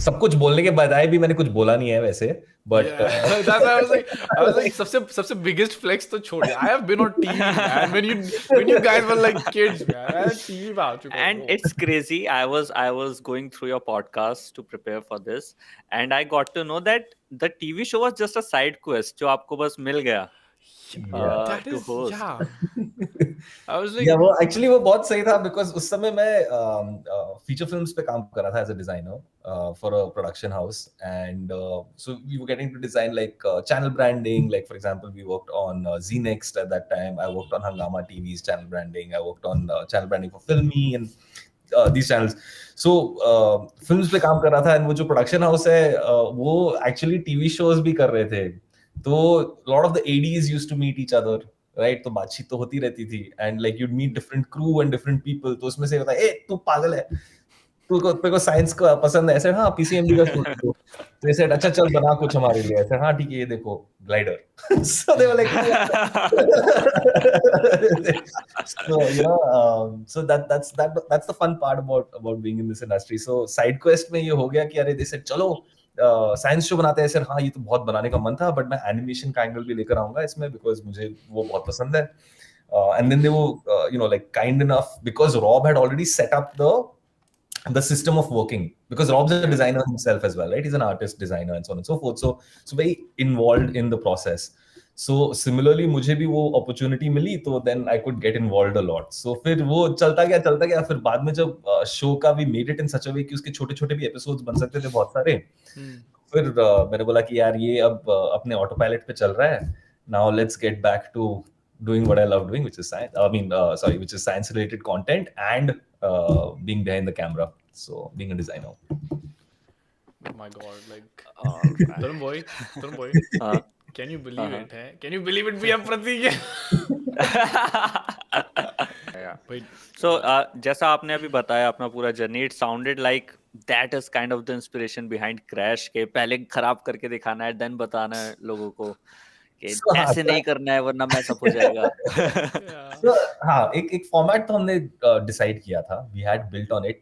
सब कुछ बोलने के बजाय भी मैंने कुछ बोला नहीं है वैसे, but Yeah, that's why I was like, सबसे biggest flex तो छोड़ दिया. I have been on TV, man. When you guys were like kids, man. मैं TV पे आ चुका हूँ, And bro. it's crazy. I was going through your podcast to prepare for this, and I got to know that the TV show was just a side quest जो आपको बस मिल गया yeah. That to is, host. yeah. I was like, या वो actually वो बहुत सही था बिकॉज उस समय मैं फीचर फिल्म्स पे काम कर रहा था as a designer for a production house and so we were getting to design like channel branding like for example we worked on Zee next at that time I worked on Hungama TV's channel branding I worked on channel branding for Filmy and these channels so films पे काम कर रहा था and वो जो production house है वो actually TV shows भी कर रहे थे तो lot of the ADs used to meet each other right तो बातचीत तो होती रहती थी and like you'd meet different crew and different people तो उसमें से होता है ए तू पागल है तेरे को साइंस का पसंद है ऐसे हाँ पीसीएमबी का सोच तो ऐसे अच्छा चल बना कुछ हमारे लिए ऐसे हाँ ठीक है ये देखो glider so they were like so you know so that's the fun part about being in this industry so side quest में ये हो गया कि अरे जैसे चलो साइंस शो बनाते हैं सर हाँ ये तो बहुत बनाने का मन था बट मैं एनिमेशन का एंगल भी लेकर आऊंगा इसमें बिकॉज मुझे वो बहुत पसंद है and then they were you know like kind enough because Rob had already set up the system of working because Rob's a designer himself as well right he's an artist designer and so on and so forth so very involved in the process so similarly मुझे भी वो opportunity मिली तो then I could get involved a lot so फिर वो चलता गया फिर बाद में जब शो का भी made it in such a way कि उसके छोटे छोटे भी episodes बन सकते थे बहुत सारे फिर मैंने बोला कि यार ये अब अपने ऑटो पायलट पे चल रहा है now let's get back to doing what I love doing which is science which is science related content and being behind the camera so being a designer oh my God, like, Alright. Tarun boy, हाँ. can you believe Uh-huh. it? है? Can you believe it? We have Pratik है. Yeah. Wait, So जैसा आपने अभी बताया अपना पूरा journey it sounded like that is kind of the inspiration behind Crash के पहले खराब करके दिखाना है then बताना है लोगों को कि So, हाँ, ऐसे नहीं करना है वरना मैस अप हो जाएगा. yeah. So, हाँ एक फॉर्मेट तो हमने डिसाइड किया था we had built on it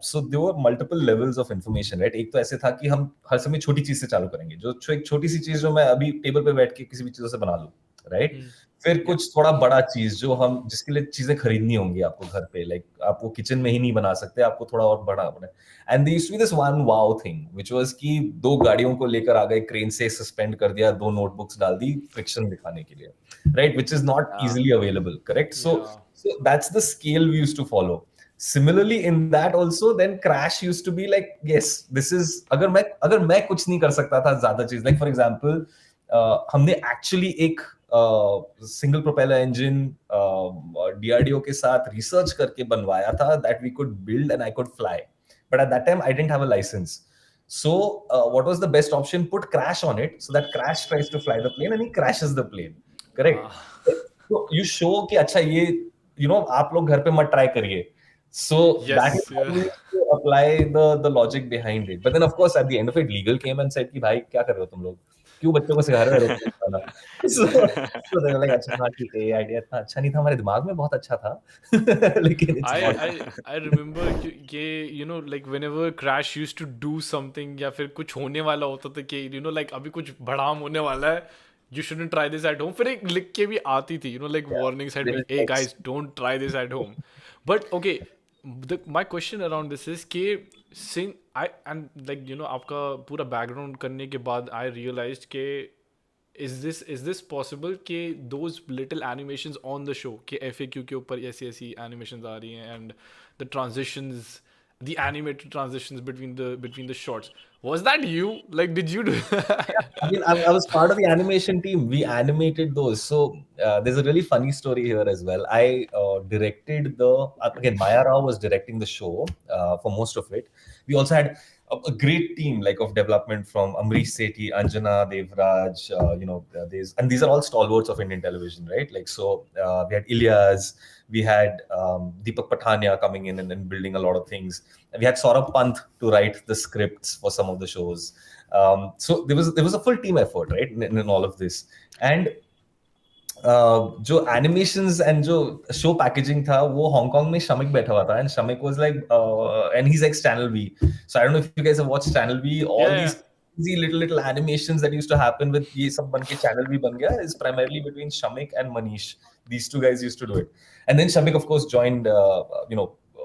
so there were multiple levels of information right एक तो ऐसे था कि हम हर समय छोटी चीज से चालू करेंगे जो एक छोटी सी चीज जो मैं अभी टेबल पे बैठ के किसी भी चीजों से बना लूं राइट फिर कुछ थोड़ा बड़ा चीज जो हम जिसके लिए चीजें खरीदनी होंगी आपको घर पे लाइक आप वो किचन में ही नहीं बना सकते आपको थोड़ा और बड़ा बना and there used to be this one wow thing which was कि 2 गाड़ियों को लेकर आ गए क्रेन से सस्पेंड कर दिया 2 नोटबुक्स डाल दी फ्रिक्शन दिखाने के लिए right which is not easily available correct so that's the scale we used to follow Similarly, in that also, then Crash used to be like, yes, this is अगर मैं कुछ नहीं कर सकता था ज्यादा चीज like for example, हमने actually एक सिंगल प्रोपेलर इंजन DRDO के साथ रिसर्च करके बनवाया था that we could build and I could fly, but at that time I didn't have a license. So what was the best option? Put Crash on it so that Crash tries to fly the plane and he crashes the plane. Correct? So you show कि अच्छा ये you know आप लोग घर पे मत try करिए. So Yes, that is how we to apply the logic behind it. But then of course at the end of it, legal came and said कि भाई क्या कर रहे हो तुम लोग? क्यों बच्चों को सिखा रहे हो? So they were like अच्छा हाँ ठीक है ये आइडिया इतना अच्छा नहीं था हमारे दिमाग में बहुत अच्छा था लेकिन it's not. I remember कि you know like whenever Crash used to do something या फिर कुछ होने वाला होता था कि you know like अभी कुछ भड़ाम होने वाला है you shouldn't try this at home फिर एक लिख के भी आती थी you know like warning said hey guys don't try this at home but okay my question around this is कि and like you know आपका पूरा background करने के बाद I realized कि is this possible कि those little animations on the show कि FAQ के ऊपर ऐसी animations आ रही हैं and the transitions the animated transitions between the shots was that you like did you do I mean, I was part of the animation team. We animated those. So there's a really funny story here as well. I directed again, Maya Rao was directing the show for most of it. We also had a great team like of development from Amrish Sethi, Anjana, Devraj, and these are all stalwarts of Indian television, right? Like, so we had Ilyas, we had Deepak Pathania coming in and then building a lot of things. And we had Saurabh Pant to write the scripts for some of the shows. So there was a full team effort, right, in all of this. And जो animations and जो show packaging था वो Hong Kong में शमिक बैठा हुआ था, and Shamik was like and he's ex Channel V, so I don't know if you guys have watched Channel V. Yeah, All yeah. these crazy little animations that used to happen with ये सब बन के Channel V बन गया is primarily between Shamik and Manish. These two guys used to do it, and then Shamik of course joined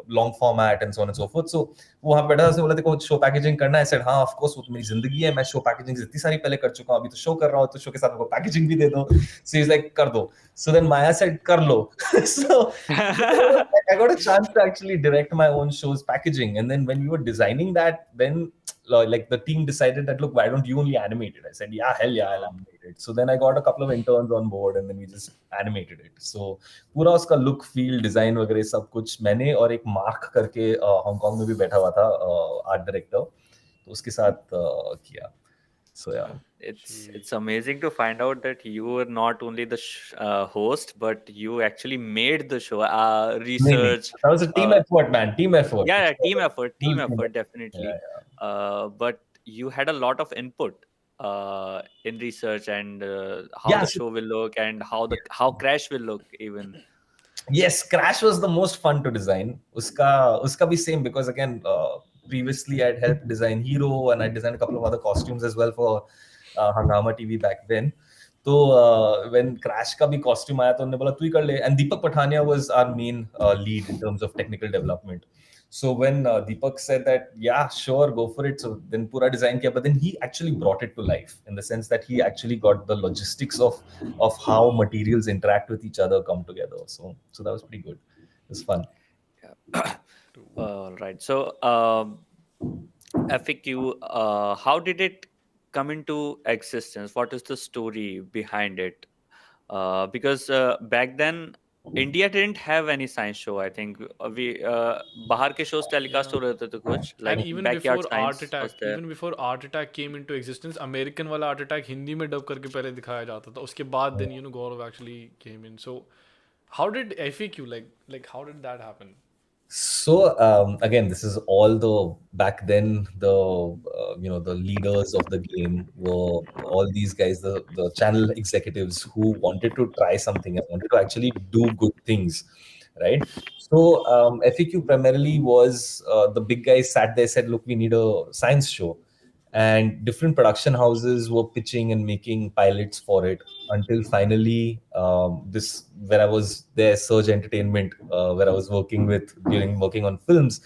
long format and so on and so forth. So वो वहाँ बैठा था, उसने बोला देखो शो पैकेजिंग करना है, said हाँ ऑफ कोर्स वो तो मेरी जिंदगी है, मैं शो पैकेजिंग इतनी सारी पहले कर चुका हूँ, अभी तो शो कर रहा हूँ, तो शो के साथ मेरे को पैकेजिंग भी दे दो. So he's like कर दो. So then Maya said kar lo. So I got a chance to actually direct my own show's packaging, and then when we were designing that, then like the team decided that look, why don't you only animate it? I said yeah, hell yeah, I'll animate it. So then I got a couple of interns on board, and then we just animated it. So पूरा उसका look, feel, design वगैरह सब कुछ मैंने और एक mark करके Hong Kong में भी बैठा हुआ था आर्ट डायरेक्टर, तो उसके साथ किया. So yeah. It's amazing to find out that you were not only the host, but you actually made the show. Research. That was a team effort, man. Team effort. Yeah, team effort, definitely. Yeah. But you had a lot of input in research and how the show will look and how Crash will look even. Yes, Crash was the most fun to design. Uska bhi same, because again, previously I'd helped design Hero, and I designed a couple of other costumes as well for Hangama TV back then. So when Crash का भी costume आया तो उन्होंने बोला तू ही कर ले, and Deepak Pathania was our main lead in terms of technical development. So when Deepak said that yeah sure go for it, so then पूरा design किया, but then he actually brought it to life in the sense that he actually got the logistics of how materials interact with each other come together. So that was pretty good. It was fun. Yeah. Right. So FAQ, how did it come into existence? What is the story behind it? Because back then India didn't have any science show. I think we बाहर के shows telecast हो रहे थे तो कुछ like and even Backyard before Science Art Attack, was there. even before Art Attack came into existence, American वाला Art Attack Hindi में dub करके पहले दिखाया जाता था. उसके बाद then Gaurav actually came in. So how did FAQ like how did that happen? So again, this is all the back then the the leaders of the game were all these guys, the channel executives who wanted to try something and wanted to actually do good things, right? So FAQ primarily was the big guys sat there, said, look, we need a science show, and different production houses were pitching and making pilots for it until finally this, where I was there, Surge Entertainment, where I was working on films,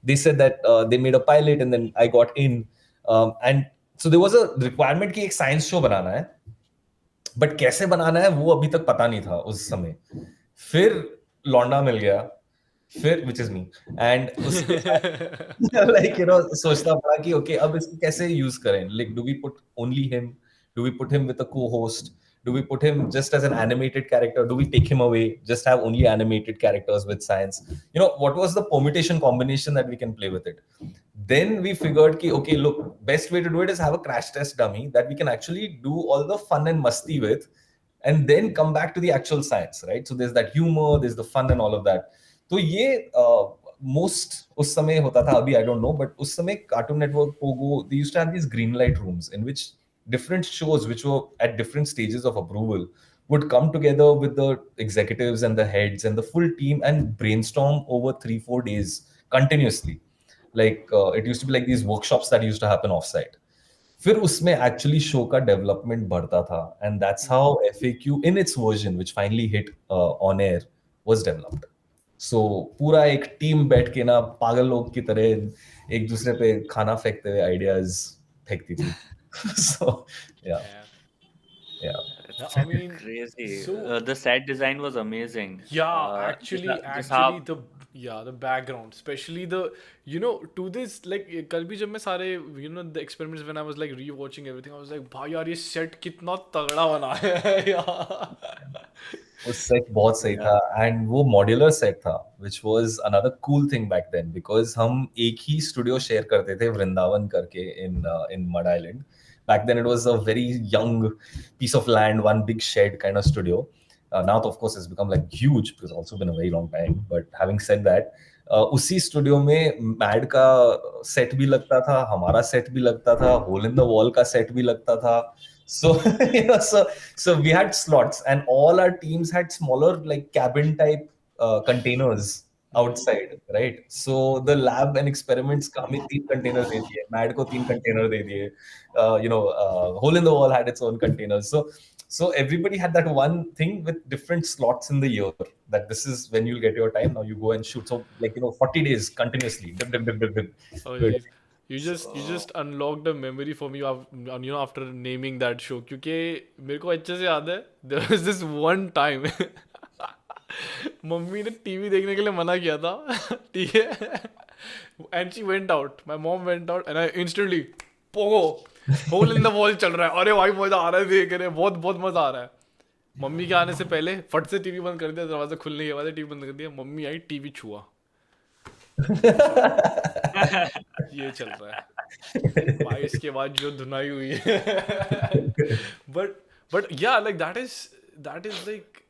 they said that they made a pilot, and then I got in, and so there was a requirement कि एक science show बनाना है, but कैसे बनाना है वो अभी तक पता नहीं था उस समय. फिर लौंडा मिल गया, फिर which is me, and like सोचता पड़ा कि okay अब इसको कैसे use करें, like do we put only him, do we put him with a co-host, do we put him just as an animated character, do we take him away, just have only animated characters with science, what was the permutation combination that we can play with it. Then we figured ki okay look, best way to do it is have a crash test dummy that we can actually do all the fun and musty with, and then come back to the actual science, right? So there's that humor, there's the fun and all of that. तो ये most उस समय होता था, अभी I don't know, but उस समय Cartoon Network, Pogo, they used to have these green light rooms in which different shows which were at different stages of approval would come together with the executives and the heads and the full team and brainstorm over 3-4 days continuously. Like it used to be like these workshops that used to happen offsite. फिर उसमें actually show का development बढ़ता था, and that's how FAQ in its version which finally hit on air was developed. So पूरा एक team बैठ के ना पागल लोग की तरह एक दूसरे पे खाना फेंकते हुए आइडियाज फेंकती थी. So yeah. I mean, crazy. so The set design was amazing. yeah, actually just how- the background, especially the to this like कल भी जब मैं सारे the experiments, when I was like rewatching everything, I was like भाई यार ये set कितना तगड़ा बनाया है यार. वो सेट बहुत सही था, एंड वो मॉड्यूलर सेट था, which was another cool thing back then, because हम एक ही स्टूडियो शेयर करते थे वृंदावन करके in Mud Island. Back then it was a very young piece of land, one big shed kind of studio. Now of course it's become like huge, because it's also been a very long time, but having said that, उसी studio में mad का set भी लगता था, हमारा set भी लगता था, होल इन द वॉल का सेट भी लगता था. So so we had slots, and all our teams had smaller like cabin type containers outside, right? So the lab and experiments का हमें 3 container दे दिए, MAD को 3 container दे दिए, Hole in the Wall had its own containers. So everybody had that one thing with different slots in the year, that this is when you'll get your time. Now you go and shoot. So 40 days continuously. Dip, dip, dip, dip, dip. Oh, Good. jeez. You just unlocked a memory for me after naming that show, क्योंकि मेरे को अच्छे से याद है there was this one time mummy ने TV देखने के लिए मना किया था, ठीक है, and she went out, my mom went out and I instantly Pogo hole in the wall चल रहा है, अरे भाई मजा आ रहा है देख रहे, बहुत बहुत मजा आ रहा है। मम्मी के आने से पहले फट से टीवी बंद कर दिया, दरवाजा खुलने के बाद टीवी बंद कर दिया, मम्मी आई टीवी छुआ, ये चल रहा है भाई, इसके बाद जो धुनाई हुई है but yeah, like that is like,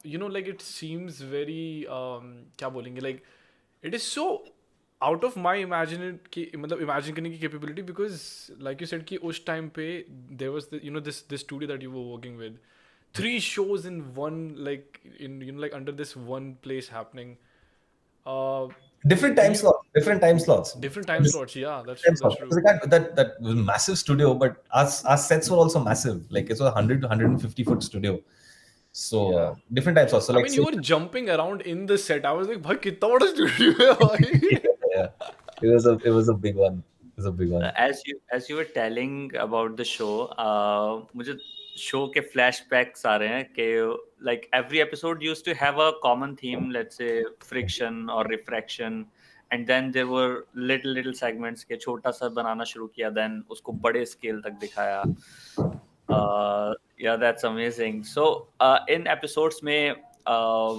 like it seems very क्या बोलेंगे, like it is so out of my imagine करने की capability, because like you said कि उस time पे there was this studio that you were working with, 3 shows in one, like in like under this one place happening. Different time slots. Different time slots. Yeah, that's true. That was a massive studio, but our sets were also massive. Like it was a 100 to 150 foot studio. So different time slots. So like, I mean, you were jumping around in the set. I was like, "Bhai, कितना बड़ा studio है भाई?" Yeah. It was a big one. It was a big one. As you were telling about the show, मुझे show के flashbacks आ रहे हैं कि like every episode used to have a common theme, let's say friction or refraction, and then there were little segments के छोटा सा बनाना शुरू किया, then उसको बड़े scale तक दिखाया. Yeah, that's amazing. So in episodes में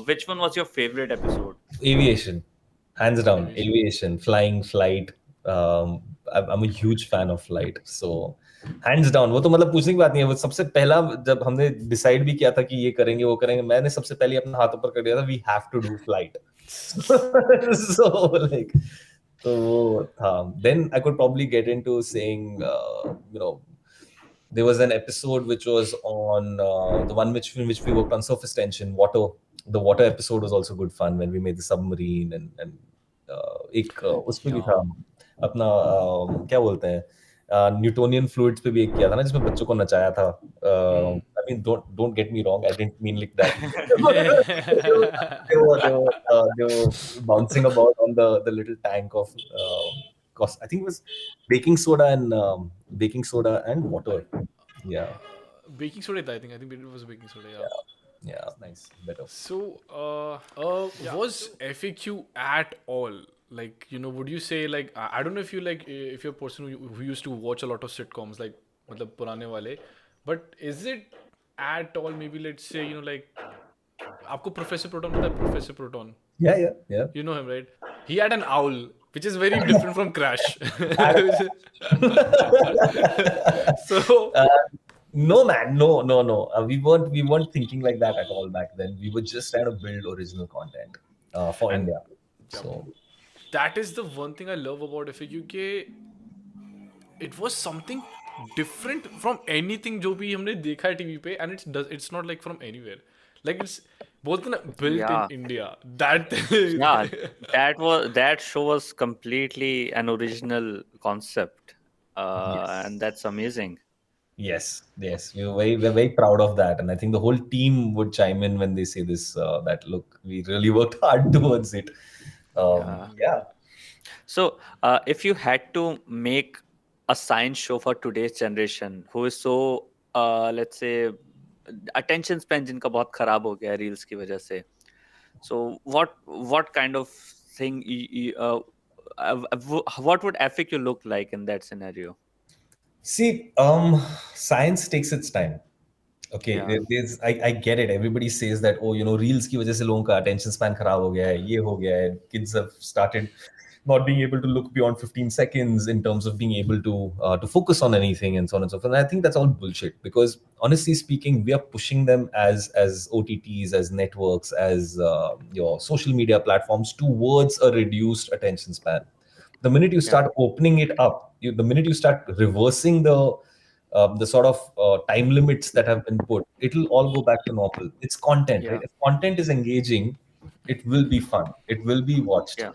which one was your favorite episode? Aviation, hands down. Aviation, flying, flight. I'm a huge fan of flight. So hands down, वो तो मतलब पूछने की बात नहीं है। वो सबसे पहला जब हमने डिसाइड भी किया था कि ये करेंगे वो करेंगे, मैंने सबसे पहले अपना हाथ ऊपर कर दिया था, we have to do flight. So like, तो वो था. Then I could probably get into saying, there was an episode which was on the one which we worked on, surface tension, water. The water episode was also good fun when we made the submarine, and एक उसमें भी था अपना क्या बोलते हैं, Newtonian fluids पे भी एक किया था ना, जिसमें बच्चों को नचाया था. I mean, don't get me wrong, I didn't mean like that. They were bouncing about on the little tank of I think it was baking soda and water. Yeah. Baking soda, I think it was baking soda. Yeah, nice, better. So was FAQ at all, like, would you say, like, I don't know if you're a person who used to watch a lot of sitcoms, like matlab purane wale, but is it at all, maybe let's say, like, आपको Professor Proton पता है? Professor Proton, Yeah. you know him, right? He had an owl, which is very different from Crash. So no man, no. We weren't thinking like that at all back then. We were just trying to build original content for India. So that is the one thing I love about FAQ, it was something different from anything जो भी हमने देखा है TV पे, and it's not like from anywhere, like it's बोलते ना built in India. That show was completely an original concept, and that's amazing. Yes, we're very proud of that, and I think the whole team would chime in when they say this. That look, we really worked hard towards it. Yeah. So, if you had to make a science show for today's generation, who is so, let's say, attention span जिनका बहुत खराब हो गया है reels की वजह से, so what kind of thing what would FAQ look like in that scenario? See, science takes its time. Okay, I get it. Everybody says that, reels की वजह से लोगों का attention span खराब हो गया है, ये हो गया है. Kids have started not being able to look beyond 15 seconds in terms of being able to focus on anything, and so on and so forth. And I think that's all bullshit, because honestly speaking, we are pushing them as OTTs, as networks, as your social media platforms towards a reduced attention span. The minute you start opening it up, the minute you start reversing the the sort of time limits that have been put, it'll all go back to normal. It's content, right? Yeah. If content is engaging, it will be fun. It will be watched. Yeah.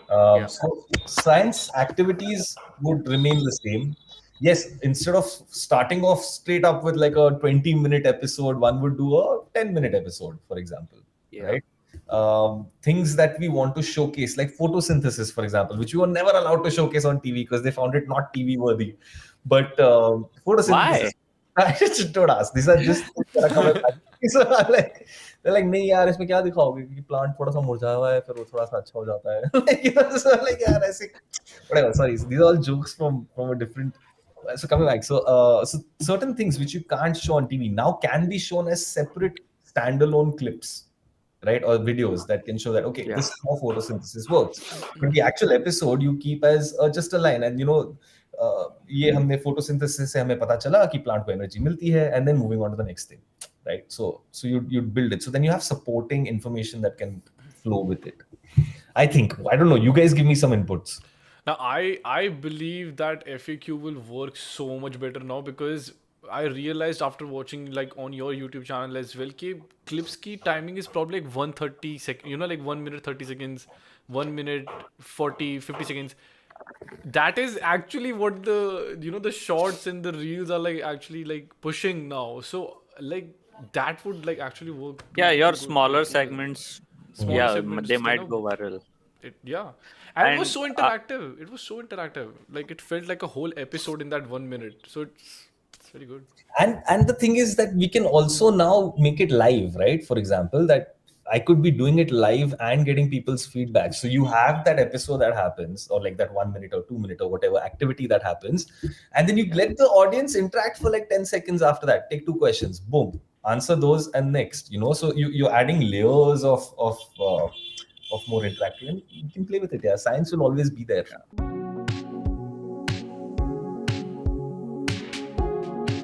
Yeah. So science activities would remain the same. Yes, instead of starting off straight up with like a 20-minute episode, one would do a 10-minute episode, for example, Yeah. right? Things that we want to showcase, like photosynthesis, for example, which we were never allowed to showcase on TV because they found it not TV worthy. But photosynthesis, I just don't ask. These are just things that are coming back. So I'm like, they're like, नहीं यार इसमें क्या दिखाओगे कि plant थोड़ा सा मुरझाया हुआ है फिर वो थोड़ा सा अच्छा हो जाता है. Like, you know, so like यार ऐसे whatever. Sorry, these are all jokes from a different. So coming back, so certain things which you can't show on TV now can be shown as separate standalone clips, right, or videos that can show that okay, Yeah. this is how photosynthesis works. But the actual episode you keep as just a line, and you know, ये हमने photosynthesis से हमें पता चला कि plant को energy मिलती है, and then moving on to the next thing, right? So you'd build it. So then you have supporting information that can flow with it. I think, I don't know. You guys give me some inputs. Now, I believe that FAQ will work so much better now because I realized after watching like on your YouTube channel as well कि clips की timing is probably like 130 seconds, you know, like 1 minute 30 seconds, 1 minute 40, 50 seconds. That is actually what the, you know, the shorts and the reels are like actually like pushing now. So like that would like actually work. Yeah, your good smaller well. segments, Smaller yeah, segments they kind might of- go viral. Yeah. And it was so And, interactive. It was so interactive. Like it felt like a whole episode in that 1 minute. So it's very good. And the thing is that we can also now make it live, right? For example, that I could be doing it live and getting people's feedback. So you have that episode that happens, or like that 1 minute or 2 minute or whatever activity that happens, and then you let the audience interact for like 10 seconds after that. Take 2 questions, boom, answer those, and next. You know, so you're adding layers of more interaction. You can play with it. Yeah, science will always be there.